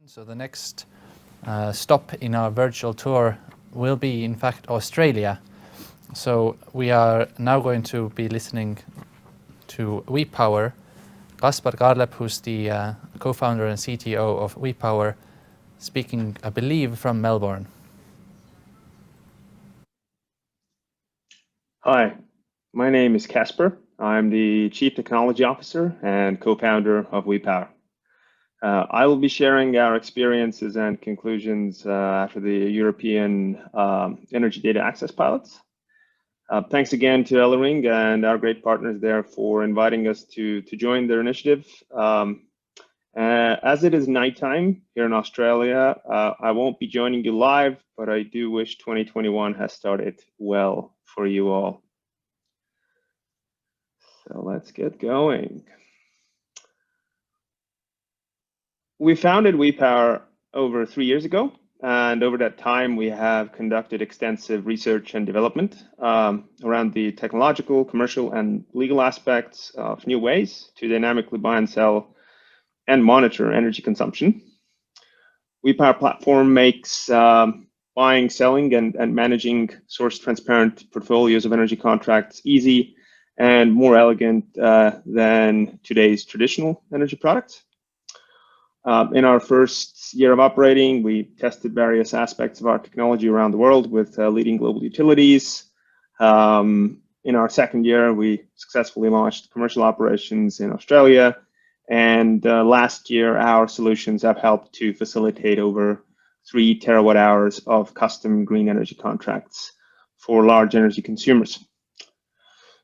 So the next stop in our virtual tour will be, in fact, Australia. So we are now going to be listening to WePower. Kaspar Karlep, who's the co-founder and CTO of WePower, speaking, I believe, from Melbourne. Hi, my name is Kaspar. I'm the Chief Technology Officer and co-founder of WePower. I will be sharing our experiences and conclusions after the European Energy Data Access pilots. Thanks again to Elering and our great partners there for inviting us to join their initiative. As it is nighttime here in Australia, I won't be joining you live, but I do wish 2021 has started well for you all. So let's get going. We founded WePower over 3 years ago, and over that time, we have conducted extensive research and development around the technological, commercial, and legal aspects of new ways to dynamically buy and sell and monitor energy consumption. WePower platform makes buying, selling, and managing source transparent portfolios of energy contracts easy and more elegant than today's traditional energy products. In our first year of operating, we tested various aspects of our technology around the world with leading global utilities. In our second year, we successfully launched commercial operations in Australia. And last year, our solutions have helped to facilitate over 3 terawatt hours of custom green energy contracts for large energy consumers.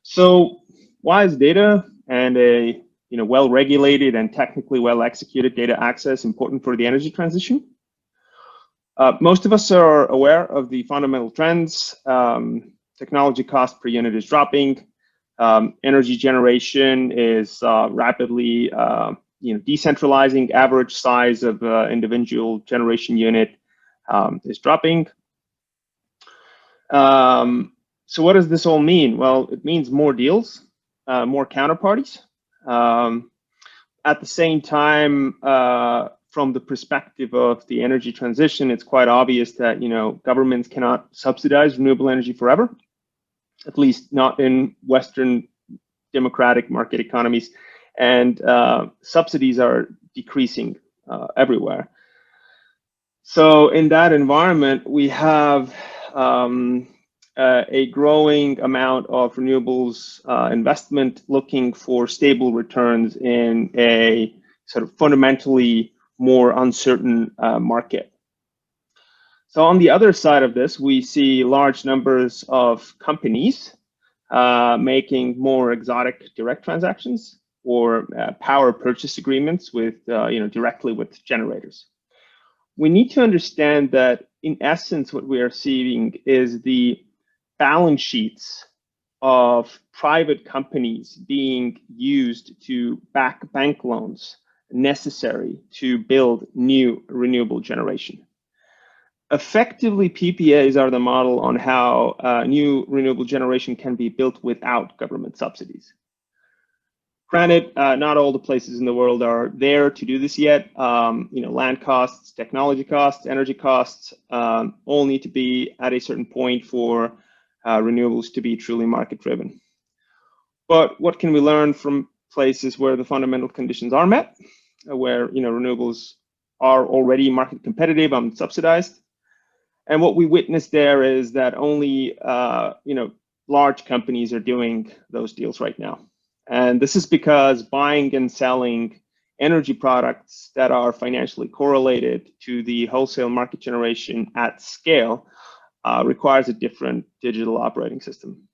So why is data and a well-regulated and technically well-executed data access important for the energy transition? Most of us are aware of the fundamental trends. Technology cost per unit is dropping. Energy generation is rapidly decentralizing. Average size of individual generation unit is dropping. So what does this all mean? Well, it means more deals, more counterparties. At the same time, from the perspective of the energy transition, it's quite obvious that governments cannot subsidize renewable energy forever, at least not in Western democratic market economies, and subsidies are decreasing everywhere. So in that environment, we have a growing amount of renewables investment looking for stable returns in a sort of fundamentally more uncertain market. So on the other side of this, we see large numbers of companies making more exotic direct transactions or power purchase agreements with directly with generators. We need to understand that in essence, what we are seeing is the balance sheets of private companies being used to back bank loans necessary to build new renewable generation. Effectively, PPAs are the model on how new renewable generation can be built without government subsidies. Granted, not all the places in the world are there to do this yet. Land costs, technology costs, energy costs all need to be at a certain point for renewables to be truly market-driven. But what can we learn from places where the fundamental conditions are met, where renewables are already market competitive and subsidized? And what we witnessed there is that only large companies are doing those deals right now. And this is because buying and selling energy products that are financially correlated to the wholesale market generation at scale requires a different digital operating system.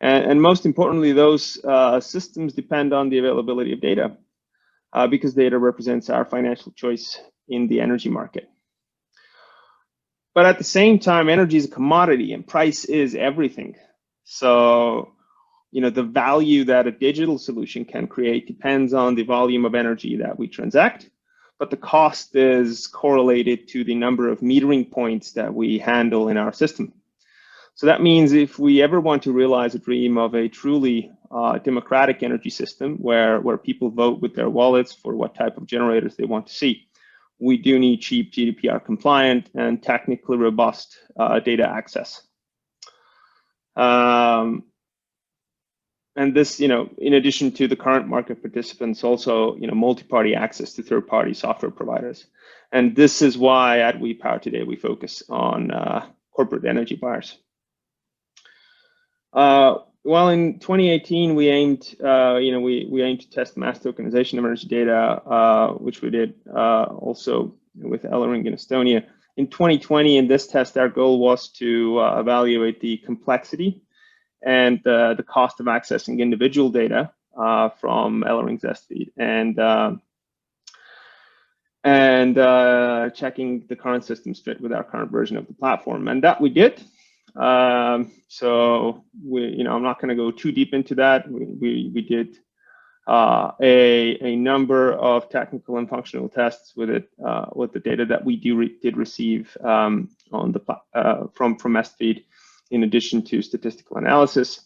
And most importantly, those systems depend on the availability of data because data represents our financial choice in the energy market. But at the same time, energy is a commodity and price is everything. So, the value that a digital solution can create depends on the volume of energy that we transact, but the cost is correlated to the number of metering points that we handle in our system. So that means if we ever want to realize a dream of a truly democratic energy system where people vote with their wallets for what type of generators they want to see, we do need cheap, GDPR compliant, and technically robust data access. And this, in addition to the current market participants, also, multi-party access to third-party software providers. And this is why at WePower today we focus on corporate energy buyers. Well, in 2018 we aimed, we aimed to test mass tokenization of energy data, which we did also with Elering in Estonia. In 2020, in this test, our goal was to evaluate the complexity and the cost of accessing individual data from Elering's S-feed and checking the current systems fit with our current version of the platform, and that we did. So I'm not going to go too deep into that. We did a number of technical and functional tests with it, with the data that we did receive on the from S-feed, in addition to statistical analysis.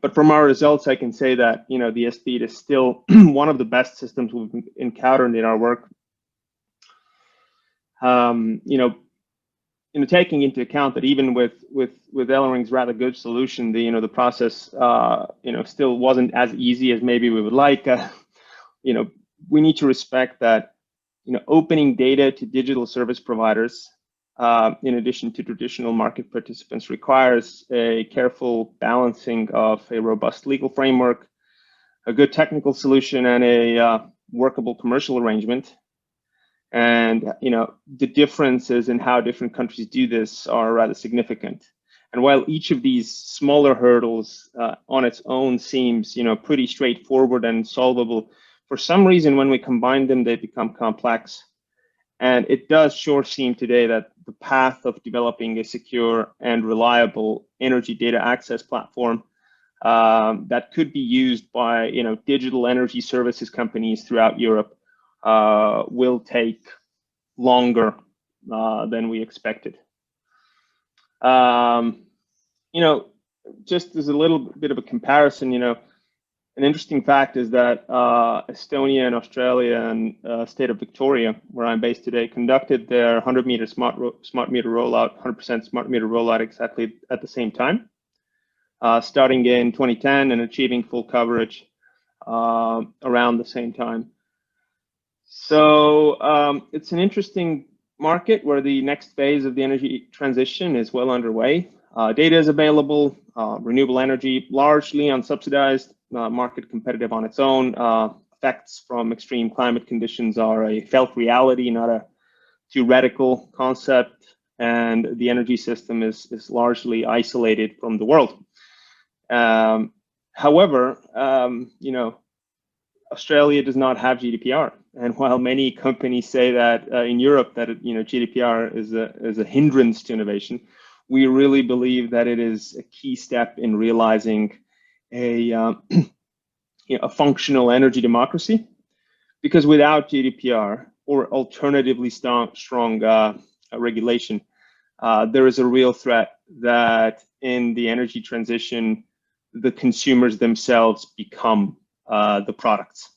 But from our results, I can say that the S-feed is still one of the best systems we've encountered in our work. Taking into account that even with Elering's rather good solution, the process still wasn't as easy as maybe we would like. We need to respect that opening data to digital service providers, in addition to traditional market participants, requires a careful balancing of a robust legal framework, a good technical solution, and a workable commercial arrangement. And the differences in how different countries do this are rather significant. And while each of these smaller hurdles on its own seems pretty straightforward and solvable, for some reason when we combine them, they become complex. And it does sure seem today that the path of developing a secure and reliable energy data access platform that could be used by digital energy services companies throughout Europe will take longer than we expected. Just as a little bit of a comparison, an interesting fact is that Estonia and Australia and state of Victoria, where I'm based today, conducted their 100-meter smart meter rollout, 100% smart meter rollout exactly at the same time, starting in 2010 and achieving full coverage around the same time. So it's an interesting market where the next phase of the energy transition is well underway. Data is available, renewable energy, largely unsubsidized, market competitive on its own. Effects from extreme climate conditions are a felt reality, not a theoretical concept, and the energy system is largely isolated from the world. However, Australia does not have GDPR, and while many companies say that in Europe that GDPR is a hindrance to innovation, we really believe that it is a key step in realizing a functional energy democracy. Because without GDPR or alternatively strong regulation, there is a real threat that in the energy transition, the consumers themselves become the products.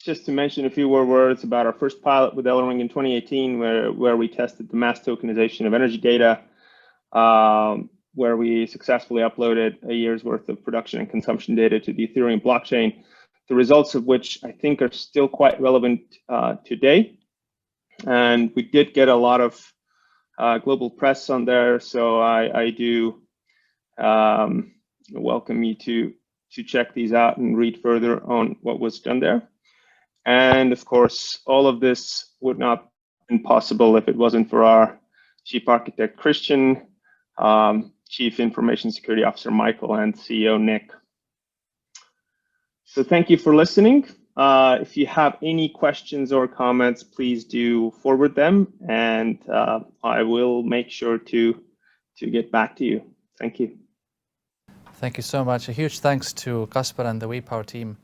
Just to mention a few more words about our first pilot with Elering in 2018, where we tested the mass tokenization of energy data, where we successfully uploaded a year's worth of production and consumption data to the Ethereum blockchain, the results of which I think are still quite relevant today. And we did get a lot of global press on there, so I do welcome you to check these out and read further on what was done there. And of course, all of this would not have been possible if it wasn't for our chief architect, Christian, Chief Information Security Officer, Michael, and CEO, Nick. So thank you for listening. If you have any questions or comments, please do forward them, and I will make sure to get back to you. Thank you. Thank you so much. A huge thanks to Kasper and the WePower team